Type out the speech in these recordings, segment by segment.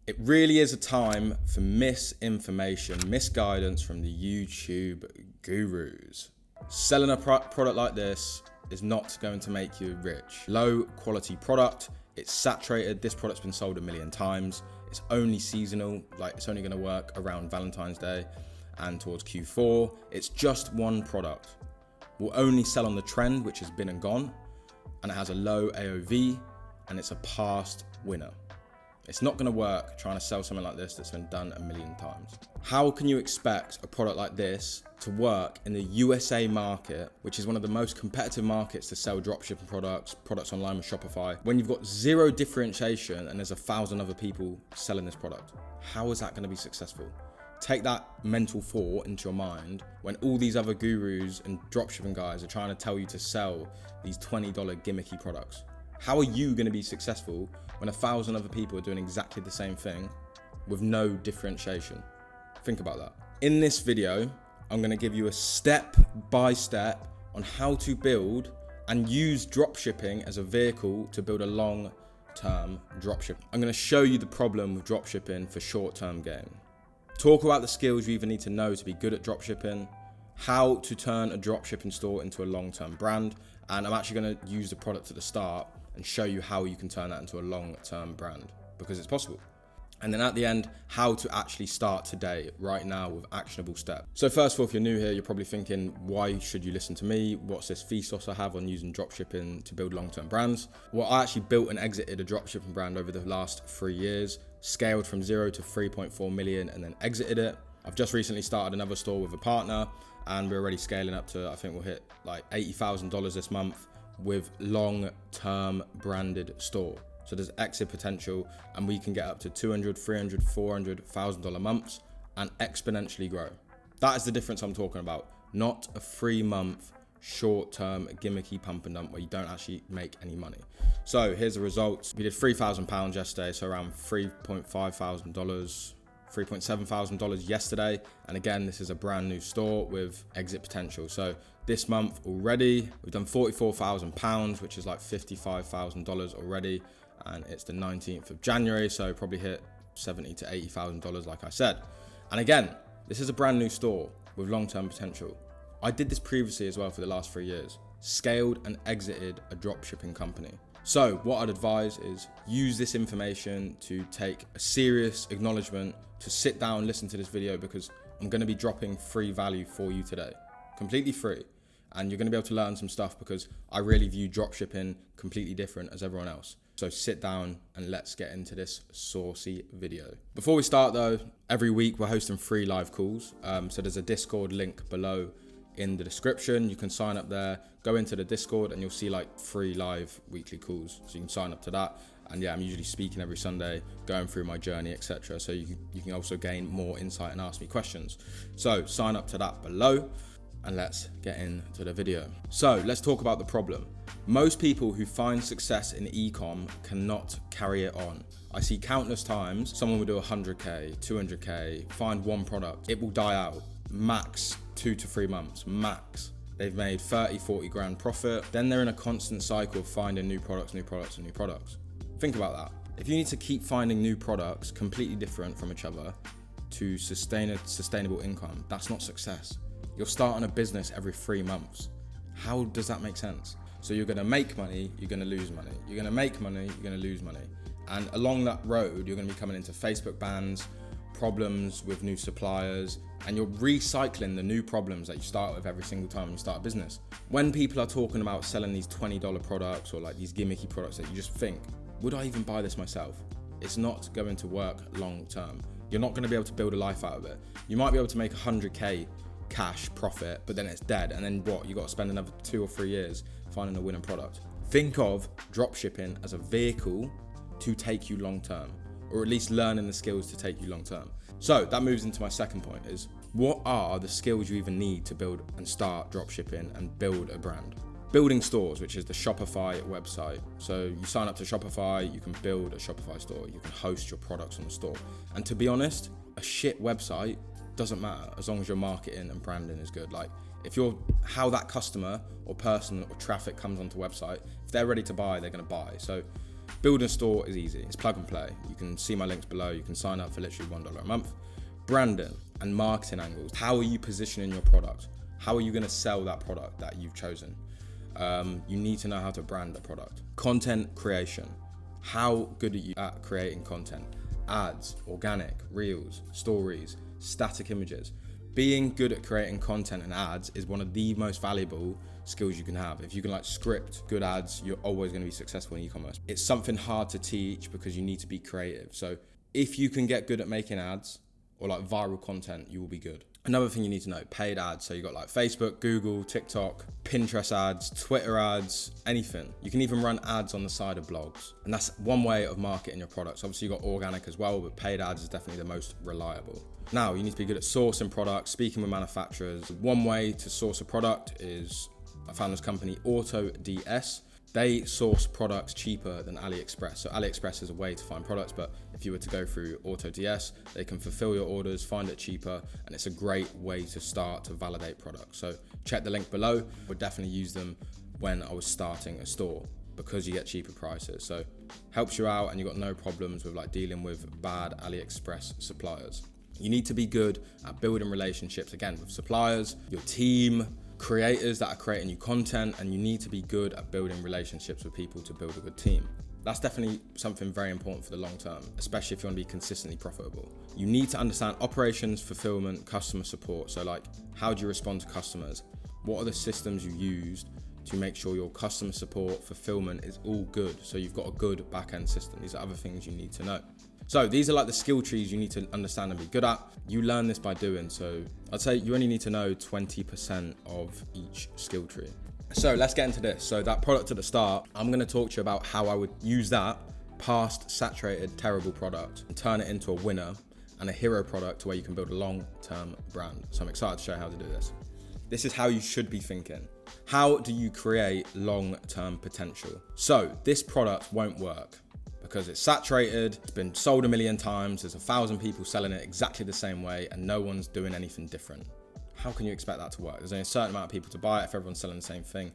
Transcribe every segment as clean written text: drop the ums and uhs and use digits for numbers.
It really is a time for misinformation, misguidance from the YouTube gurus. Selling a product like this is not going to make you rich. Low quality product, it's saturated. This product's been sold 1 million times. It's only seasonal, like it's only gonna work around Valentine's Day and towards Q4. It's just one product. Will only sell on the trend, which has been and gone, and it has a low AOV, and it's a past winner. It's not gonna work trying to sell something like this that's been done 1 million times. How can you expect a product like this to work in the USA market, which is one of the most competitive markets to sell dropshipping products online with Shopify, when you've got zero differentiation and there's 1,000 other people selling this product? How is that gonna be successful? Take that mental thought into your mind when all these other gurus and dropshipping guys are trying to tell you to sell these $20 gimmicky products. How are you going to be successful when 1,000 other people are doing exactly the same thing with no differentiation? Think about that. In this video, I'm going to give you a step-by-step on how to build and use dropshipping as a vehicle to build a long-term dropship. I'm going to show you the problem with dropshipping for short-term gain. Talk about the skills you even need to know to be good at dropshipping, how to turn a dropshipping store into a long-term brand, and I'm actually going to use the product at the start and show you how you can turn that into a long-term brand, because it's possible. And then at the end, how to actually start today, right now, with actionable steps. So first of all, if you're new here, you're probably thinking, why should you listen to me? What's this thesis I have on using dropshipping to build long-term brands? Well, I actually built and exited a dropshipping brand over the last 3 years, scaled from 0 to 3.4 million and then exited it. I've just recently started another store with a partner, and we're already scaling up to, I think we'll hit like $80,000 this month with long-term branded store. So there's exit potential, and we can get up to $200, $300, $400,000 months and exponentially grow. That is the difference I'm talking about, not a 3-month short-term gimmicky pump and dump where you don't actually make any money. So here's the results. We did £3,000 yesterday, so around $3,500, $3,700 yesterday. And again, this is a brand new store with exit potential. So this month already, we've done £44,000, which is like $55,000 already. And it's the 19th of January, so probably hit $70,000 to $80,000, like I said. And again, this is a brand new store with long-term potential. I did this previously as well for the last 3 years, scaled and exited a dropshipping company. So what I'd advise is use this information to take a serious acknowledgement, to sit down, listen to this video, because I'm going to be dropping free value for you today, completely free. And you're going to be able to learn some stuff because I really view dropshipping completely different as everyone else. So sit down and let's get into this saucy video. Before we start though, every week we're hosting free live calls. So there's a Discord link below in the description. You can sign up there, go into the Discord, and you'll see like free live weekly calls. So you can sign up to that. And yeah, I'm usually speaking every Sunday, going through my journey, etc. So you can also gain more insight and ask me questions. So sign up to that below. And let's get into the video. So let's talk about the problem. Most people who find success in e-com cannot carry it on. I see countless times someone will do 100K, 200K, find one product. It will die out. Max 2 to 3 months, max. They've made 30, 40 grand profit. Then they're in a constant cycle of finding new products, new products, and new products. Think about that. If you need to keep finding new products completely different from each other to sustain a sustainable income, that's not success. You're starting a business every 3 months. How does that make sense? So you're gonna make money, you're gonna lose money. You're gonna make money, you're gonna lose money. And along that road, you're gonna be coming into Facebook bans, problems with new suppliers, and you're recycling the new problems that you start with every single time you start a business. When people are talking about selling these $20 products or like these gimmicky products that you just think, would I even buy this myself? It's not going to work long term. You're not gonna be able to build a life out of it. You might be able to make 100K cash profit, but then it's dead. And then what? You got to spend another 2 or 3 years finding a winning product. Think of dropshipping as a vehicle to take you long term, or at least learning the skills to take you long term. So that moves into my second point is, what are the skills you even need to build and start dropshipping and build a brand? Building stores, which is the Shopify website. So you sign up to Shopify, you can build a Shopify store, you can host your products on the store. And to be honest, a shit website doesn't matter as long as your marketing and branding is good. Like how that customer or person or traffic comes onto website, if they're ready to buy, they're going to buy. So Building a store is easy. It's plug and play. You can see my links below. You can sign up for literally $1 a month. Branding and marketing angles. How are you positioning your product? How are you going to sell that product that you've chosen? You need to know how to brand a product. Content creation. How good are you at creating content? Ads, organic, reels, stories, static images. Being good at creating content and ads is one of the most valuable skills you can have. If you can like script good ads, you're always going to be successful in e-commerce. It's something hard to teach because you need to be creative. So if you can get good at making ads or like viral content, you will be good. Another thing you need to know, paid ads. So you got like Facebook, Google, TikTok, Pinterest ads, Twitter ads, anything. You can even run ads on the side of blogs. And that's one way of marketing your products. Obviously you got organic as well, but paid ads is definitely the most reliable. Now you need to be good at sourcing products, speaking with manufacturers. One way to source a product is, I found this company, AutoDS. They source products cheaper than AliExpress. So AliExpress is a way to find products, but if you were to go through AutoDS, they can fulfill your orders, find it cheaper, and it's a great way to start to validate products. So check the link below. I would definitely use them when I was starting a store because you get cheaper prices. So helps you out and you've got no problems with like dealing with bad AliExpress suppliers. You need to be good at building relationships, again, with suppliers, your team, creators that are creating you content, and you need to be good at building relationships with people to build a good team. That's definitely something very important for the long term, especially if you want to be consistently profitable. You need to understand operations, fulfillment, customer support. So like, how do you respond to customers? What are the systems you used to make sure your customer support, fulfillment is all good? So you've got a good back-end system. These are other things you need to know. So these are like the skill trees you need to understand and be good at. You learn this by doing. So I'd say you only need to know 20% of each skill tree. So let's get into this. So that product at the start, I'm going to talk to you about how I would use that past saturated, terrible product and turn it into a winner and a hero product to where you can build a long-term brand. So I'm excited to show you how to do this. This is how you should be thinking. How do you create long-term potential? So this product won't work because it's saturated, it's been sold 1 million times, there's 1,000 people selling it exactly the same way and no one's doing anything different. How can you expect that to work? There's only a certain amount of people to buy it. If everyone's selling the same thing,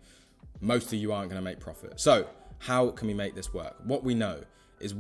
most of you aren't going to make profit. So how can we make this work? What we know is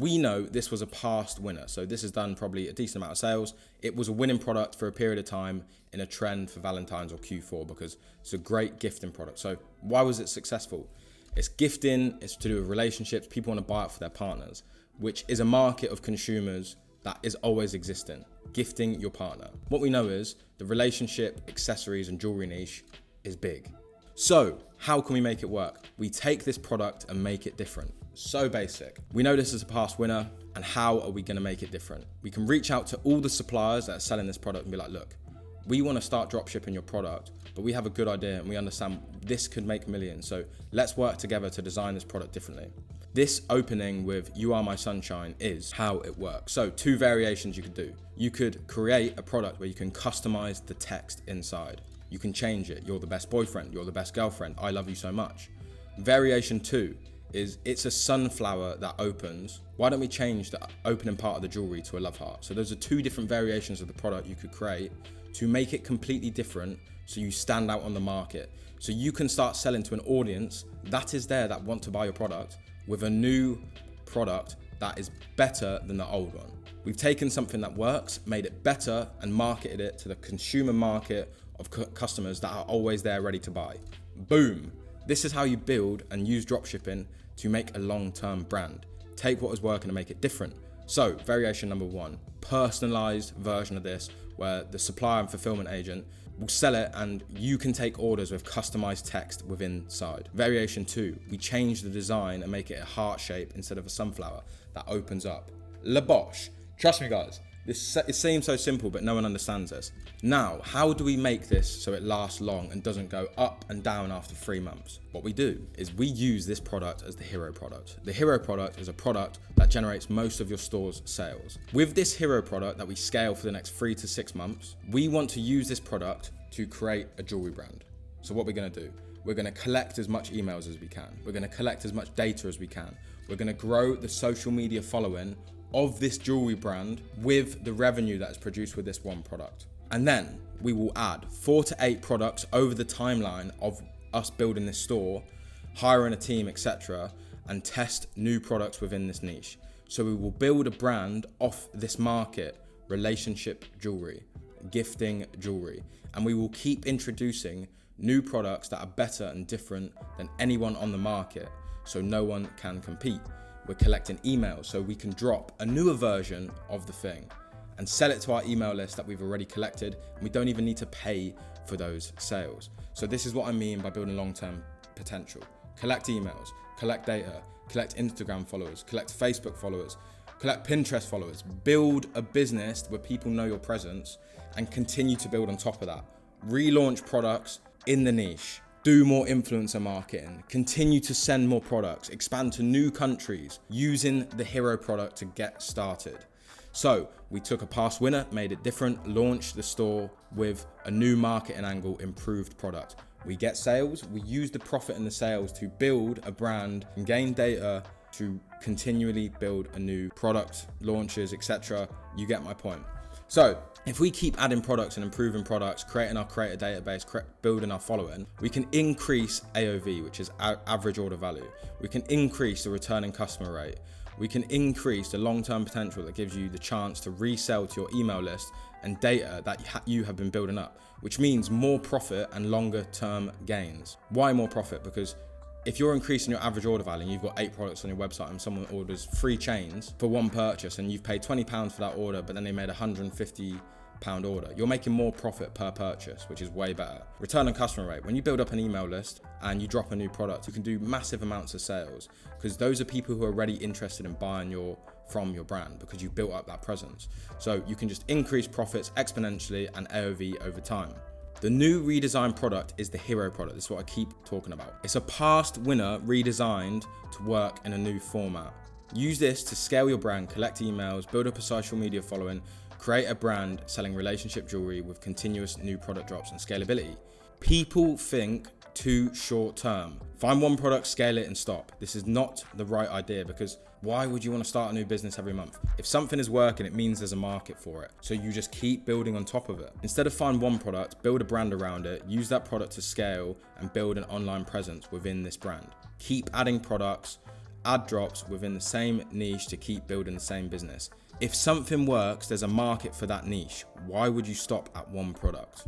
this was a past winner. So this has done probably a decent amount of sales. It was a winning product for a period of time in a trend for Valentine's or Q4 because it's a great gifting product. So why was it successful? It's gifting, it's to do with relationships. People want to buy it for their partners, which is a market of consumers that is always existing. Gifting your partner. What we know is the relationship, accessories, and jewelry niche is big. So how can we make it work? We take this product and make it different. So basic. We know this is a past winner, and how are we going to make it different? We can reach out to all the suppliers that are selling this product and be like, look, we want to start dropshipping your product, but we have a good idea and we understand this could make millions. So let's work together to design this product differently. This opening with "You Are My Sunshine" is how it works. So 2 variations you could do. You could create a product where you can customize the text inside. You can change it. You're the best boyfriend. You're the best girlfriend. I love you so much. Variation 2 is it's a sunflower that opens. Why don't we change the opening part of the jewelry to a love heart? So those are 2 different variations of the product you could create to make it completely different so you stand out on the market. So you can start selling to an audience that is there that want to buy your product with a new product that is better than the old one. We've taken something that works, made it better, and marketed it to the consumer market of customers that are always there ready to buy. Boom. This is how you build and use dropshipping to make a long-term brand. Take what is working and make it different. So variation number 1, personalized version of this where the supplier and fulfillment agent will sell it and you can take orders with customized text within inside. Variation 2, we change the design and make it a heart shape instead of a sunflower that opens up. Labosh. Trust me guys, it seems so simple, but no one understands this. Now, how do we make this so it lasts long and doesn't go up and down after 3 months? What we do is we use this product as the hero product. The hero product is a product that generates most of your store's sales. With this hero product that we scale for the next 3 to 6 months, we want to use this product to create a jewelry brand. So what we're going to do, we're going to collect as much emails as we can. We're going to collect as much data as we can. We're going to grow the social media following of this jewelry brand with the revenue that is produced with this one product. And then we will add 4 to 8 products over the timeline of us building this store, hiring a team, etc. and test new products within this niche. So we will build a brand off this market, relationship jewelry, gifting jewelry, and we will keep introducing new products that are better and different than anyone on the market, so no one can compete. We're collecting emails so we can drop a newer version of the thing and sell it to our email list that we've already collected, and we don't even need to pay for those sales. So this is what I mean by building long-term potential. Collect emails, collect data, collect Instagram followers, collect Facebook followers, collect Pinterest followers, build a business where people know your presence, and continue to build on top of that. Relaunch products in the niche, do more influencer marketing, continue to send more products, expand to new countries using the hero product to get started. So we took a past winner, made it different, launched the store with a new marketing angle, improved product. We get sales, we use the profit and the sales to build a brand and gain data to continually build a new product, launches, etc. You get my point. So if we keep adding products and improving products, creating our creator database, building our following, we can increase AOV, which is average order value. We can increase the returning customer rate. We can increase the long-term potential that gives you the chance to resell to your email list and data that you have been building up, which means more profit and longer term gains. Why more profit? Because if you're increasing your average order value and you've got 8 products on your website and someone orders 3 chains for one purchase and you've paid £20 for that order, but then they made a £150 order, you're making more profit per purchase, which is way better. Return on customer rate. When you build up an email list and you drop a new product, you can do massive amounts of sales because those are people who are already interested in buying from your brand because you've built up that presence. So you can just increase profits exponentially and AOV over time. The new redesigned product is the hero product. This is what I keep talking about. It's a past winner redesigned to work in a new format. Use this to scale your brand, collect emails, build up a social media following, create a brand selling relationship jewelry with continuous new product drops and scalability. People think too short term. Find one product, scale it and stop. This is not the right idea because why would you want to start a new business every month? If something is working, it means there's a market for it. So you just keep building on top of it. Instead of find one product, build a brand around it, use that product to scale and build an online presence within this brand. Keep adding products, add drops within the same niche to keep building the same business. If something works, there's a market for that niche. Why would you stop at one product?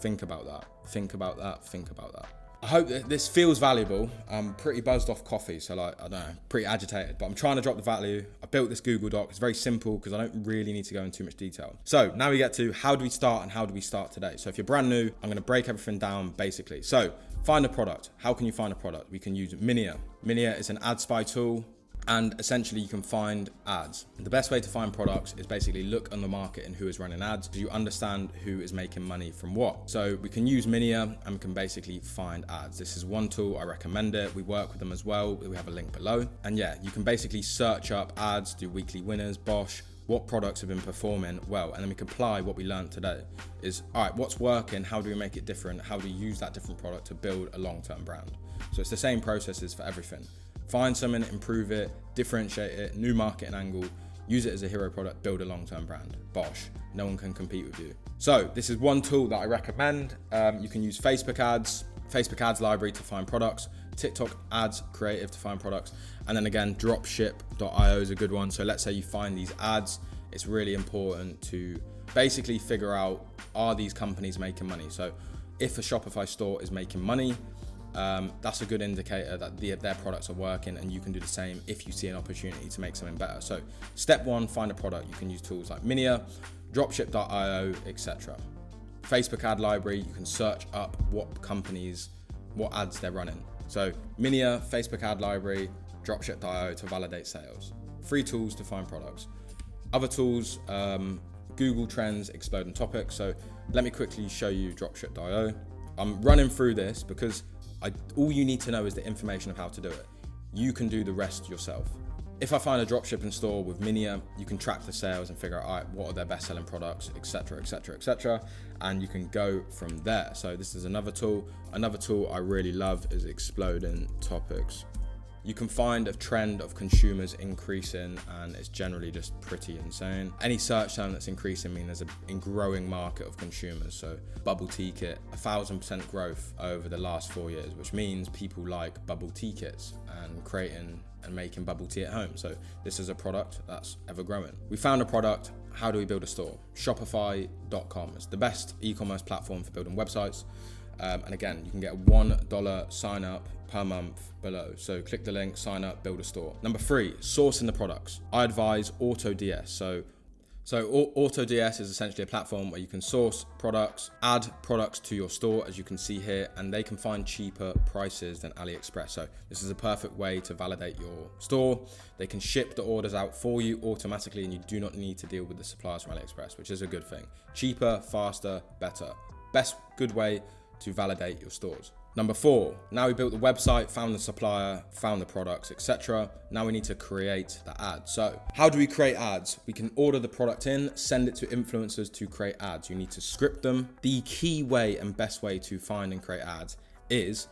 Think about that. Think about that. Think about that. I hope that this feels valuable. I'm pretty buzzed off coffee, so I don't know, pretty agitated, but I'm trying to drop the value. I built this Google Doc. It's very simple because I don't really need to go into too much detail. So now we get to how do we start and how do we start today? So if you're brand new, I'm going to break everything down basically. So find a product. How can you find a product? We can use Minia. Minia is an ad spy tool. And essentially you can find ads. The best way to find products is basically look on the market and who is running ads so you understand who is making money from what. So we can use Minia and we can basically find ads. This is one tool, I recommend it. We work with them as well. We have a link below. And yeah, you can basically search up ads, do weekly winners, Bosch, what products have been performing well, and then we can apply what we learned today is, all right, what's working? How do we make it different? How do you use that different product to build a long-term brand? So it's the same processes for everything. Find something, improve it, differentiate it, new marketing angle, use it as a hero product, build a long-term brand. Bosch, no one can compete with you. So this is one tool that I recommend. You can use Facebook ads library to find products, TikTok ads creative to find products, and then again, Dropship.io is a good one. So let's say you find these ads, it's really important to basically figure out, are these companies making money? So if a Shopify store is making money, that's a good indicator that their products are working, and you can do the same if you see an opportunity to make something better. So step one, find a product. You can use tools like Minia, Dropship.io, etc. Facebook ad library, you can search up what companies, what ads they're running. So Minia, Facebook ad library, Dropship.io to validate sales. Free tools to find products. Other tools, Google Trends, exploding topics. So let me quickly show you Dropship.io. I'm running through this because all you need to know is the information of how to do it. You can do the rest yourself. If I find a dropshipping store with Minia, you can track the sales and figure out, all right, what are their best selling products, etc., etc., etc., and you can go from there. So this is another tool. Another tool I really love is exploding topics. you can find a trend of consumers increasing, and it's generally just pretty insane. Any search term that's increasing means there's a growing market of consumers. So bubble tea kit, 1,000% growth over the last 4 years, which means people like bubble tea kits and creating and making bubble tea at home. So this is a product that's ever growing. We found a product. How do we build a store? Shopify.com. It's the best e-commerce platform for building websites. And again, you can get $1 sign up per month below. So click the link, sign up, build a store. Number 3, sourcing the products. I advise AutoDS. So AutoDS is essentially a platform where you can source products, add products to your store, as you can see here, and they can find cheaper prices than AliExpress. So this is a perfect way to validate your store. They can ship the orders out for you automatically, and you do not need to deal with the suppliers from AliExpress, which is a good thing. Cheaper, faster, better. Good way to validate your stores. Number 4, now we built the website, found the supplier, found the products, etc. Now we need to create the ad. So how do we create ads? We can order the product in, send it to influencers to create ads. You need to script them. The key way and best way to find and create ads is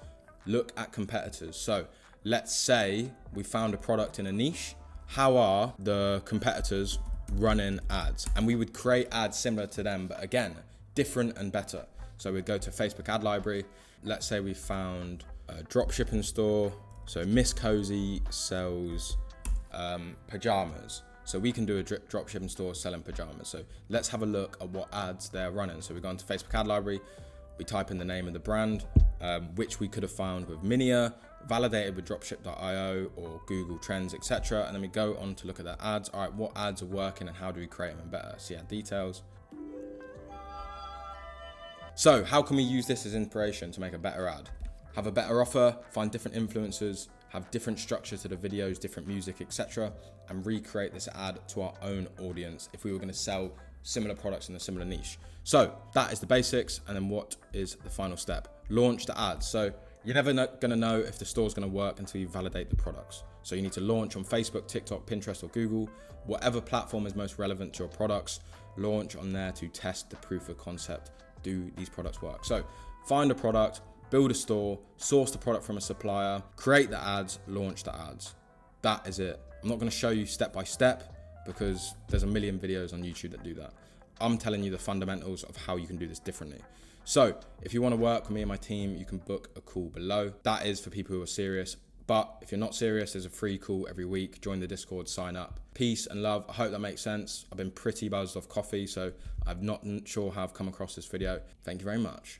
look at competitors. So let's say we found a product in a niche. How are the competitors running ads? And we would create ads similar to them, but again, different and better. So we'd go to Facebook ad library. Let's say we found a dropshipping store. So Miss Cozy sells pajamas. So we can do a dropshipping store selling pajamas. So let's have a look at what ads they're running. So we go into Facebook ad library. We type in the name of the brand, which we could have found with Minia, validated with dropship.io or Google Trends, etc. And then we go on to look at the ads. All right, what ads are working and how do we create them better? See ad details. So how can we use this as inspiration to make a better ad? Have a better offer, find different influencers, have different structure to the videos, different music, etc. and recreate this ad to our own audience if we were going to sell similar products in a similar niche. So that is the basics. And then what is the final step? Launch the ads. So you're never going to know if the store is going to work until you validate the products. So you need to launch on Facebook, TikTok, Pinterest, or Google, whatever platform is most relevant to your products. Launch on there to test the proof of concept. Do these products work? So find a product, build a store, source the product from a supplier, create the ads, launch the ads. That is it. I'm not going to show you step by step because there's a million videos on YouTube that do that. I'm telling you the fundamentals of how you can do this differently. So if you want to work with me and my team, you can book a call below. That is for people who are serious. But if you're not serious, there's a free call every week. Join the Discord, sign up. Peace and love. I hope that makes sense. I've been pretty buzzed off coffee, so I'm not sure how I've come across this video. Thank you very much.